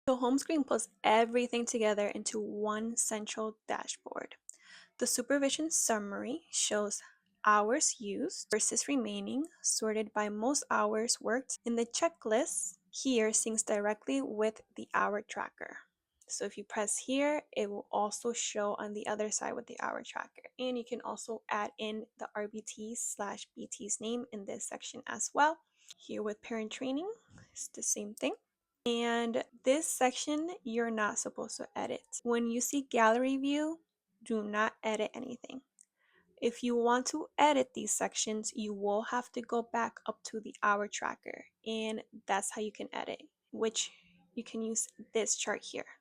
The home screen pulls everything together into one central dashboard. The supervision summary shows hours used versus remaining, sorted by most hours worked, and the checklist here syncs directly with the hour tracker. So if you press here, it will also show on the other side with the hour tracker. And you can also add in the RBT/BT's name in this section as well. Here with parent training, it's the same thing. And this section, you're not supposed to edit. When you see gallery view, do not edit anything. If you want to edit these sections, you will have to go back up to the hour tracker, and that's how you can edit, which you can use this chart here.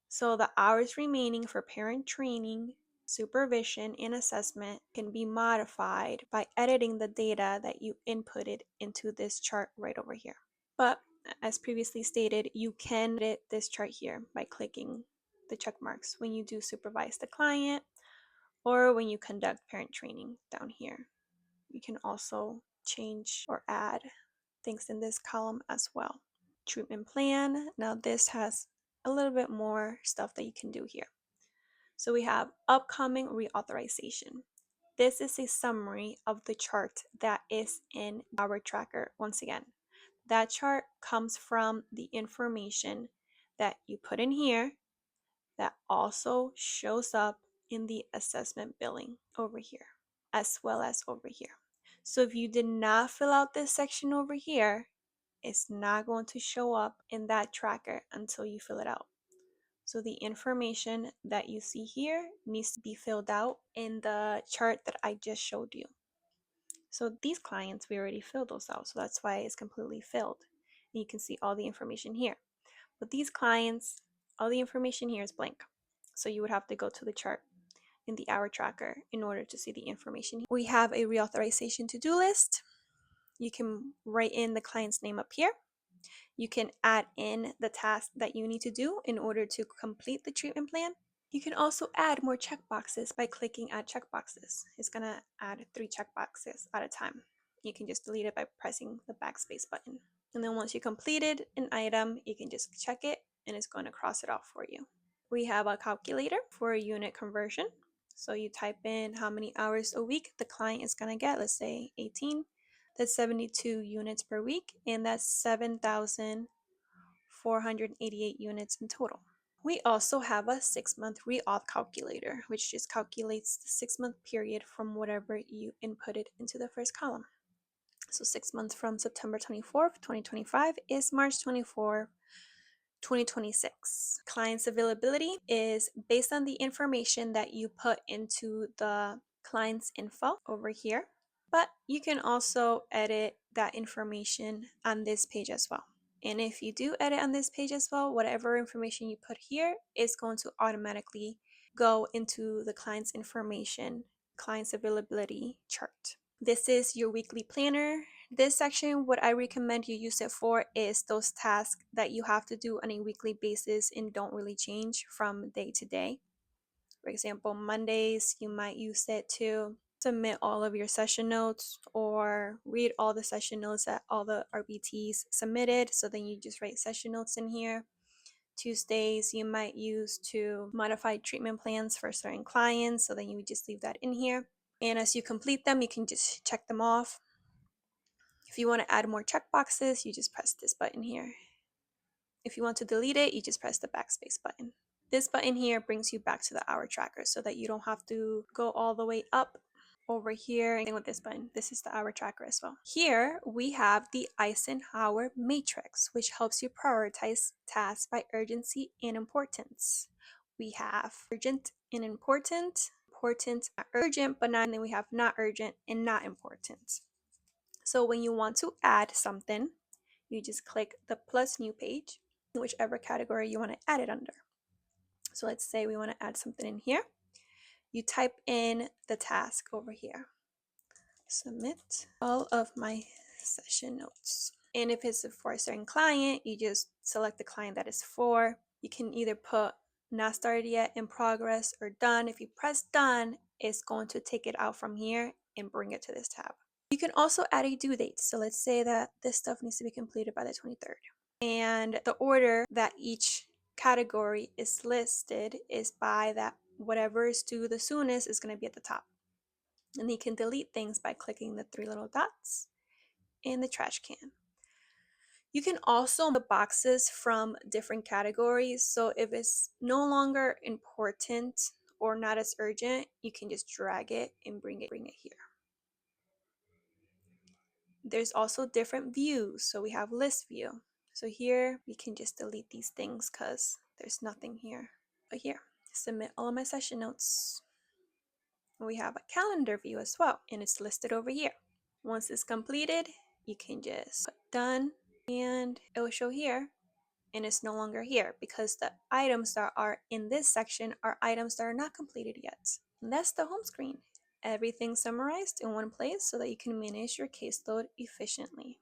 So the hours remaining for parent training, supervision, and assessment can be modified by editing the data that you inputted into this chart right over here. But as previously stated, you can edit this chart here by clicking the check marks when you do supervise the client or when you conduct parent training down here. You can also change or add things in this column as well. Treatment plan. Now this has a little bit more stuff that you can do here. So we have upcoming reauthorization. This is a summary of the chart that is in our tracker. Once again, that chart comes from the information that you put in here that also shows up in the assessment billing over here, as well as over here. So if you did not fill out this section over here, it's not going to show up in that tracker until you fill it out. So the information that you see here needs to be filled out in the chart that I just showed you. So these clients, we already filled those out. So that's why it's completely filled. And you can see all the information here. But these clients, all the information here is blank. So you would have to go to the chart in the hour tracker in order to see the information. We have a reauthorization to-do list. You can write in the client's name up here. You can add in the task that you need to do in order to complete the treatment plan. You can also add more checkboxes by clicking add checkboxes. It's gonna add 3 checkboxes at a time. You can just delete it by pressing the backspace button. And then once you completed an item, you can just check it and it's going to cross it off for you. We have a calculator for a unit conversion. So you type in how many hours a week the client is going to get, let's say 18. That's 72 units per week, and that's 7,488 units in total. We also have a 6-month reauth calculator, which just calculates the 6-month period from whatever you inputted into the first column. So 6 months from September 24th, 2025 is March 24th, 2026. Client's availability is based on the information that you put into the client's info over here, but you can also edit that information on this page as well. And if you do edit on this page as well, whatever information you put here is going to automatically go into the client's information, client's availability chart. This is your weekly planner. This section, what I recommend you use it for is those tasks that you have to do on a weekly basis and don't really change from day to day. For example, Mondays, you might use it to submit all of your session notes or read all the session notes that all the RBTs submitted. So then you just write session notes in here. Tuesdays, you might use to modify treatment plans for certain clients. So then you would just leave that in here. And as you complete them, you can just check them off. If you want to add more checkboxes, you just press this button here. If you want to delete it, you just press the backspace button. This button here brings you back to the hour tracker so that you don't have to go all the way up over here. And with this button, this is the hour tracker as well. Here we have the Eisenhower matrix, which helps you prioritize tasks by urgency and importance. We have urgent and important, not urgent, but not, and then we have not urgent and not important. So when you want to add something, you just click the plus new page, whichever category you want to add it under. So let's say we want to add something in here. You type in the task over here. Submit all of my session notes. And if it's for a certain client, you just select the client that is for. You can either put not started yet, in progress, or done. If you press done, it's going to take it out from here and bring it to this tab. You can also add a due date. So let's say that this stuff needs to be completed by the 23rd. And the order that each category is listed is by that whatever is due the soonest is going to be at the top. And you can delete things by clicking the three little dots in the trash can. You can also make boxes from different categories. So if it's no longer important or not as urgent, you can just drag it and bring it here. There's also different views. So we have list view. So here we can just delete these things because there's nothing here. But here, submit all of my session notes. We have a calendar view as well, and it's listed over here. Once it's completed, you can just put done, and it will show here, and it's no longer here because the items that are in this section are items that are not completed yet. And that's the home screen. Everything summarized in one place so that you can manage your caseload efficiently.